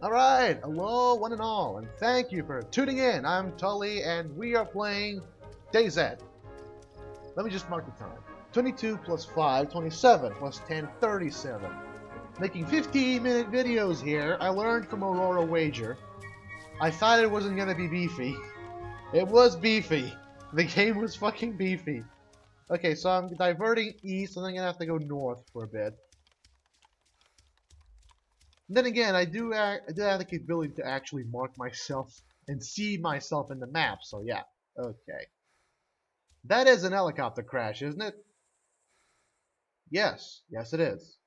Alright, hello one and all, and thank you for tuning in. I'm Tully, and we are playing DayZ. Let me just mark the time. 22 plus 5, 27, plus 10, 37. Making 15-minute videos here. I learned from Aurora Wager. I thought it wasn't gonna be beefy. It was beefy. The game was fucking beefy. Okay, so I'm diverting east, and I'm gonna have to go north for a bit. Then again, I do have the capability to actually mark myself and see myself in the map, so yeah. Okay. That is an helicopter crash, isn't it? Yes. Yes, it is.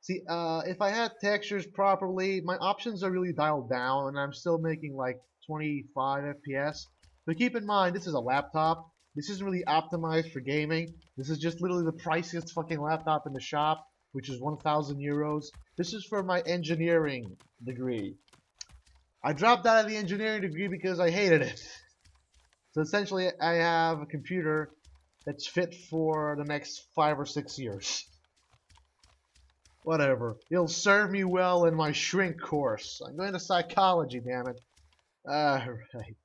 See, if I had textures properly, my options are really dialed down, and I'm still making like 25 FPS. But keep in mind, this is a laptop. This isn't really optimized for gaming. This is just literally the priciest fucking laptop in the shop, which is 1,000 euros. This is for my engineering degree. I dropped out of the engineering degree because I hated it. So essentially, I have a computer that's fit for the next 5 or 6 years. Whatever. It'll serve me well in my shrink course. I'm going to psychology, damn it. Alright.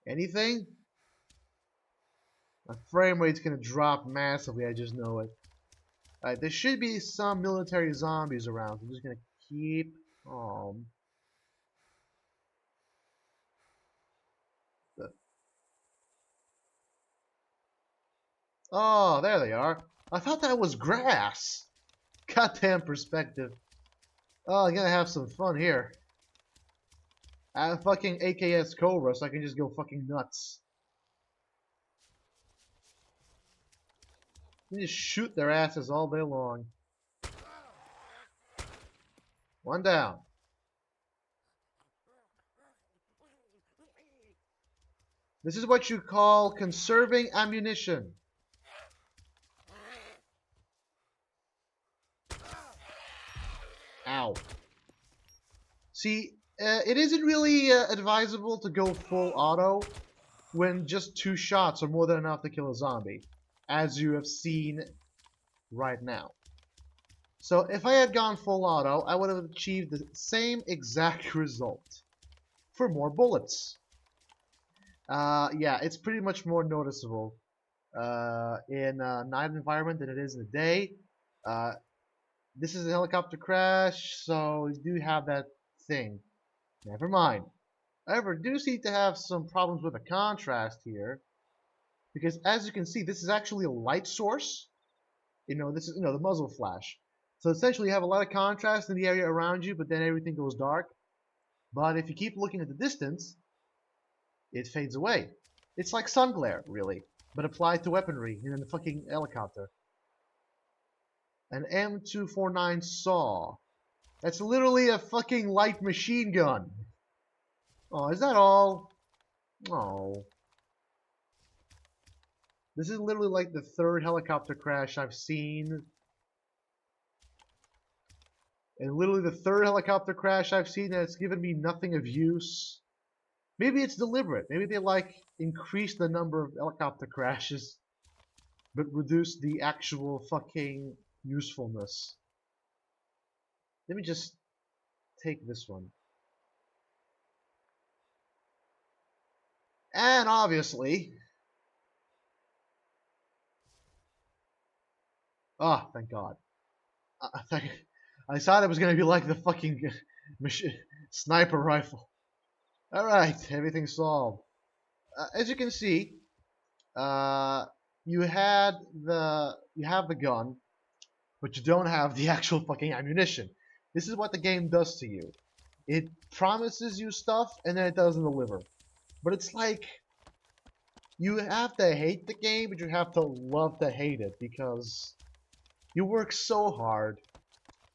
Anything? My frame rate's gonna drop massively, I just know it. Alright, there should be some military zombies around. I'm just gonna keep calm. Oh, there they are. I thought that was grass. Goddamn perspective. Oh, I'm gonna have some fun here. I have fucking AKS Cobra, so I can just go fucking nuts. You just shoot their asses all day long. One down. This is what you call conserving ammunition. Ow. See, it isn't really advisable to go full auto when just 2 shots are more than enough to kill a zombie, as you have seen right now. So if I had gone full auto, I would have achieved the same exact result for more bullets. Yeah, it's pretty much more noticeable in a night environment than it is in the day. This is a helicopter crash, so we do have that thing. Never mind. However, do seem to have some problems with the contrast here, because as you can see, this is actually a light source. This is the muzzle flash. So essentially, you have a lot of contrast in the area around you, but then everything goes dark. But if you keep looking at the distance, it fades away. It's like sun glare, really, but applied to weaponry in a fucking helicopter. An M249 saw. That's literally a fucking light machine gun. Oh, is that all? Oh. This is literally like the 3rd helicopter crash I've seen. And literally the 3rd helicopter crash I've seen that's given me nothing of use. Maybe it's deliberate. Maybe they increase the number of helicopter crashes, but reduce the actual fucking usefulness. Let me just take this one. And obviously... Oh, thank God. I thought it was going to be like the fucking sniper rifle. Alright, everything's solved. As you can see, you have the gun, but you don't have the actual fucking ammunition. This is what the game does to you. It promises you stuff, and then it doesn't deliver. But it's like, you have to hate the game, but you have to love to hate it, because you work so hard.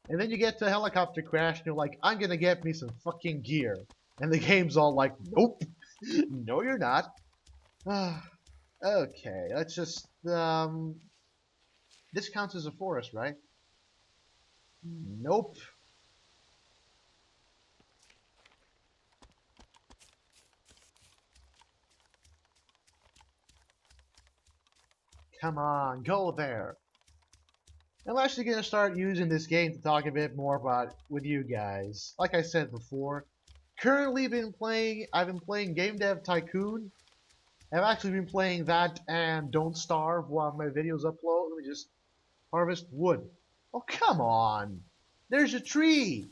And then you get to a helicopter crash, and you're like, I'm gonna get me some fucking gear. And the game's all like, nope. No, you're not. Okay, let's just, this counts as a forest, right? Nope. Come on, go there. I'm actually going to start using this game to talk a bit more about with you guys. Like I said before, currently I've been playing Game Dev Tycoon. I've actually been playing that and Don't Starve while my videos upload. Let me just harvest wood. Oh, come on! There's a tree!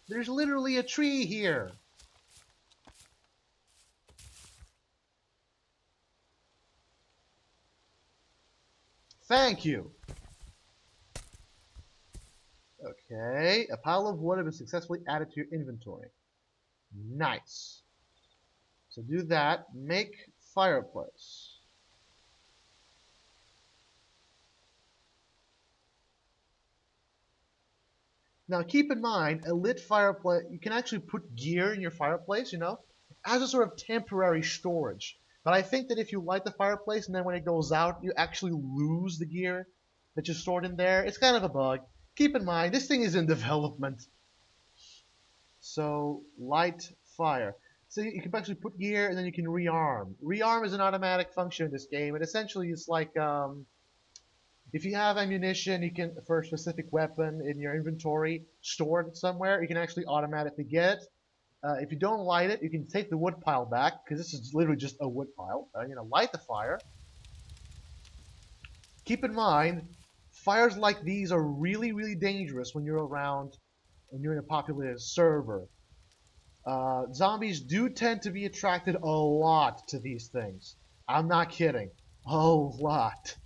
There's literally a tree here! Thank you! Okay, a pile of wood has been successfully added to your inventory. Nice. So do that. Make fireplace. Now keep in mind, a lit fireplace, you can actually put gear in your fireplace, you know, as a sort of temporary storage. But I think that if you light the fireplace and then when it goes out, you actually lose the gear that you stored in there. It's kind of a bug. Keep in mind, this thing is in development. So, light fire. So you can actually put gear and then you can rearm. Rearm is an automatic function in this game, and essentially it's like, if you have ammunition, you can, for a specific weapon in your inventory, stored somewhere, you can actually automatically get it. If you don't light it, you can take the wood pile back, because this is literally just a wood pile. Light the fire. Keep in mind, fires like these are really, really dangerous when you're around, when you're in a populated server. Zombies do tend to be attracted a lot to these things. I'm not kidding. A lot.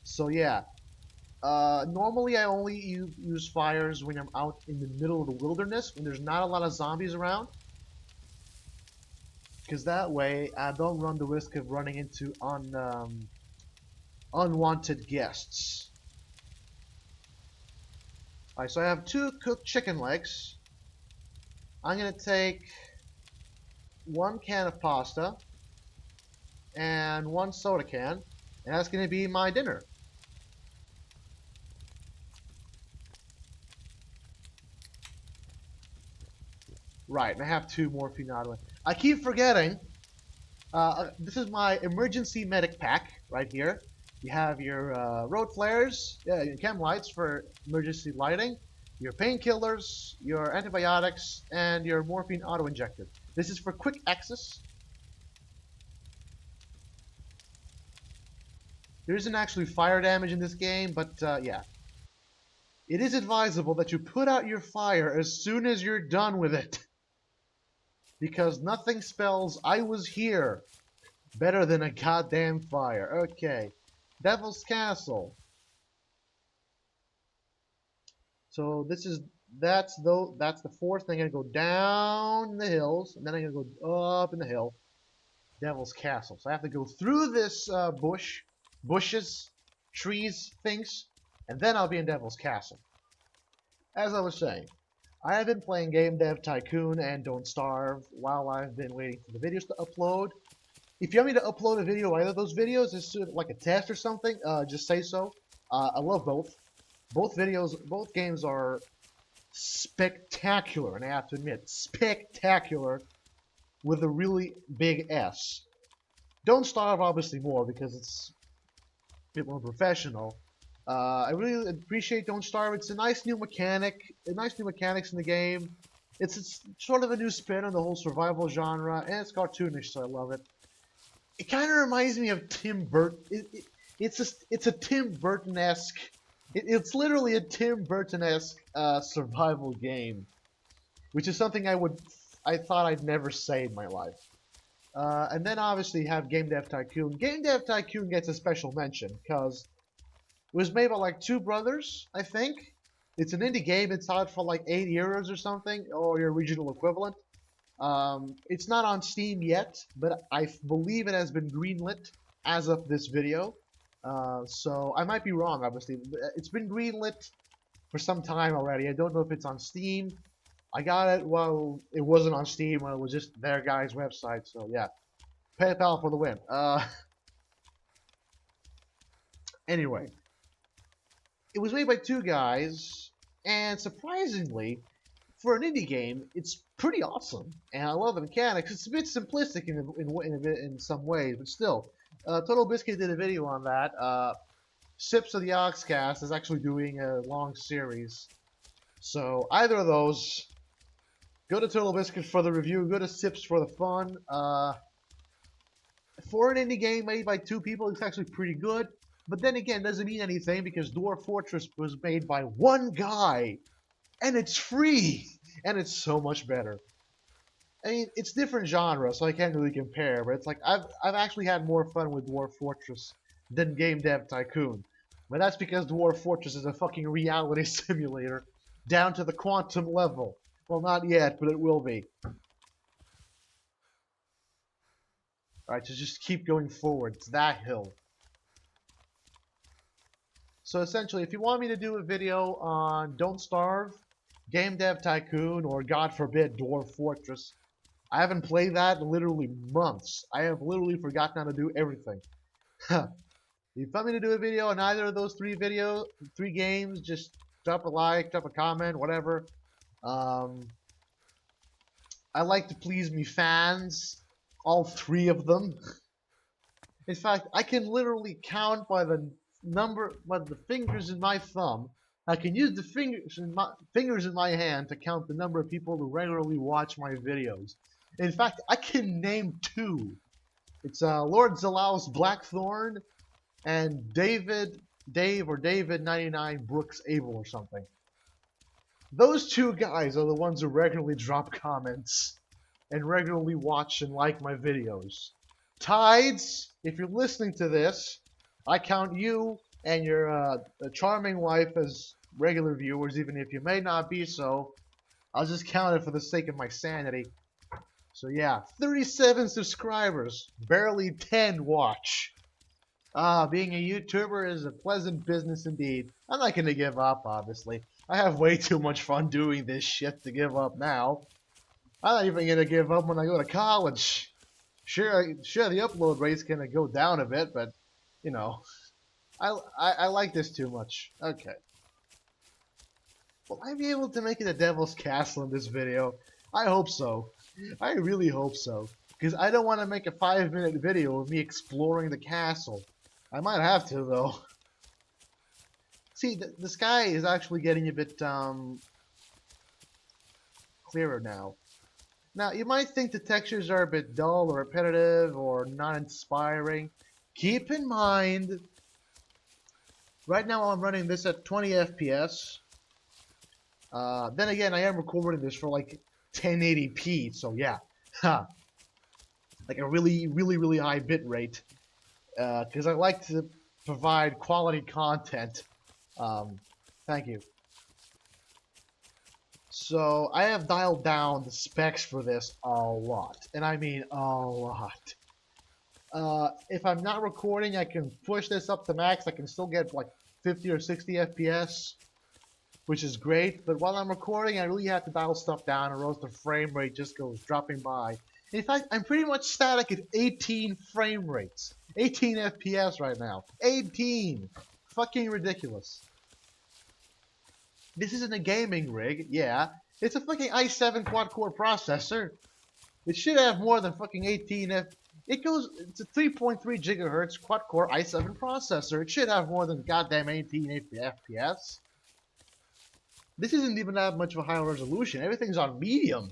So yeah. Normally I only use fires when I'm out in the middle of the wilderness, when there's not a lot of zombies around. Because that way I don't run the risk of running into unwanted guests. Alright, so I have 2 cooked chicken legs. I'm going to take 1 can of pasta and 1 soda can, and that's going to be my dinner. Right, and I have 2 morphine out. I keep forgetting, this is my emergency medic pack right here. You have your road flares, your chem lights for emergency lighting, your painkillers, your antibiotics, and your morphine auto-injector. This is for quick access. There isn't actually fire damage in this game, but yeah. It is advisable that you put out your fire as soon as you're done with it. Because nothing spells "I was here" better than a goddamn fire. Okay. Devil's Castle. So that's the 4th thing. I'm gonna go down the hills, and then I'm gonna go up in the hill. Devil's Castle. So I have to go through this bushes, trees, things, and then I'll be in Devil's Castle. As I was saying, I have been playing Game Dev Tycoon and Don't Starve while I've been waiting for the videos to upload. If you want me to upload a video, either of those videos, just like a test or something, just say so. I love both. Both games are spectacular, and I have to admit, spectacular with a really big S. Don't Starve obviously more because it's a bit more professional. I really appreciate Don't Starve. It's a nice new mechanics in the game. It's sort of a new spin on the whole survival genre, and it's cartoonish, so I love it. It kind of reminds me of Tim Burton. It's a Tim Burton-esque. It's literally a Tim Burton-esque survival game, which is something I thought I'd never say in my life. And then obviously you have Game Dev Tycoon. Game Dev Tycoon gets a special mention because it was made by like 2 brothers, I think. It's an indie game. It's out for like 8 euros or something, or your regional equivalent. It's not on Steam yet, but I believe it has been greenlit as of this video. So I might be wrong, obviously. It's been greenlit for some time already. I don't know if it's on Steam. I got it while it wasn't on Steam, when it was just their guy's website. So yeah, PayPal for the win. Anyway, it was made by 2 guys, and surprisingly, for an indie game, it's pretty awesome, and I love the mechanics. It's a bit simplistic in some ways, but still. Total Biscuit did a video on that. Sips of the Oxcast is actually doing a long series. So either of those, go to Turtle Biscuit for the review, go to Sips for the fun. For an indie game made by 2 people, it's actually pretty good. But then again, it doesn't mean anything because Dwarf Fortress was made by 1 guy. And it's free! And it's so much better. I mean, it's different genre, so I can't really compare, but it's like, I've actually had more fun with Dwarf Fortress than Game Dev Tycoon. But that's because Dwarf Fortress is a fucking reality simulator, down to the quantum level. Well, not yet, but it will be. Alright, so just keep going forward. It's that hill. So essentially, if you want me to do a video on Don't Starve, Game Dev Tycoon, or God forbid, Dwarf Fortress, I haven't played that in literally months. I have literally forgotten how to do everything. If you want me to do a video on either of those 3 games, just drop a like, drop a comment, whatever. I like to please me fans, all 3 of them. In fact, I can literally count by the fingers in my thumb. I can use the fingers in my hand to count the number of people who regularly watch my videos. In fact, I can name 2. It's Lord Zalaus Blackthorn and David 99 Brooks Abel or something. Those 2 guys are the ones who regularly drop comments and regularly watch and like my videos. Tides, if you're listening to this, I count you and your charming wife as regular viewers, even if you may not be so. I'll just count it for the sake of my sanity. So yeah, 37 subscribers, barely 10 watch. Being a YouTuber is a pleasant business indeed. I'm not gonna give up, obviously. I have way too much fun doing this shit to give up now. I'm not even gonna give up when I go to college. Sure, the upload rate's gonna go down a bit, but, you know, I like this too much. Okay. Will I be able to make it a Devil's Castle in this video? I hope so. I really hope so. Because I don't want to make a 5-minute video of me exploring the castle. I might have to, though. See, the sky is actually getting a bit, clearer now. Now, you might think the textures are a bit dull or repetitive or not inspiring. Keep in mind, right now I'm running this at 20 FPS. Then again, I am recording this for like 1080p, so yeah. Like a really high bit rate. Because I like to provide quality content. Thank you. So, I have dialed down the specs for this a lot. And I mean a lot. If I'm not recording, I can push this up to max. I can still get like 50 or 60 FPS. Which is great. But while I'm recording, I really have to dial stuff down or else the frame rate just goes dropping by. In fact, I'm pretty much static at 18 frame rates. 18 FPS right now. 18! Fucking ridiculous. This isn't a gaming rig, yeah. It's a fucking i7 quad-core processor. It should have more than fucking 18 it's a 3.3 gigahertz quad-core i7 processor. It should have more than goddamn 18 FPS. This isn't even that much of a high resolution. Everything's on medium.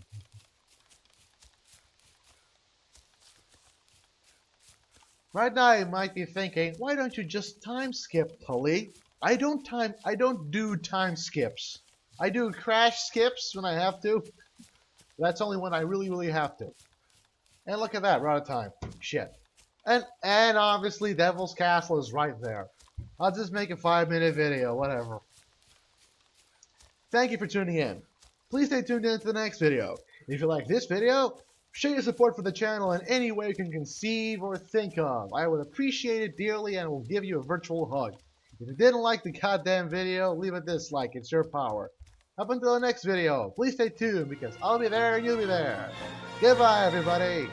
Right now you might be thinking, why don't you just time skip, Tully? I don't do time skips. I do crash skips when I have to. That's only when I really have to. And look at that, we're out of time. Shit. And obviously Devil's Castle is right there. I'll just make a 5-minute video, whatever. Thank you for tuning in. Please stay tuned in to the next video. If you like this video, show your support for the channel in any way you can conceive or think of. I would appreciate it dearly and will give you a virtual hug. If you didn't like the goddamn video, leave a dislike. It's your power. Up until the next video, please stay tuned because I'll be there and you'll be there. Goodbye, everybody.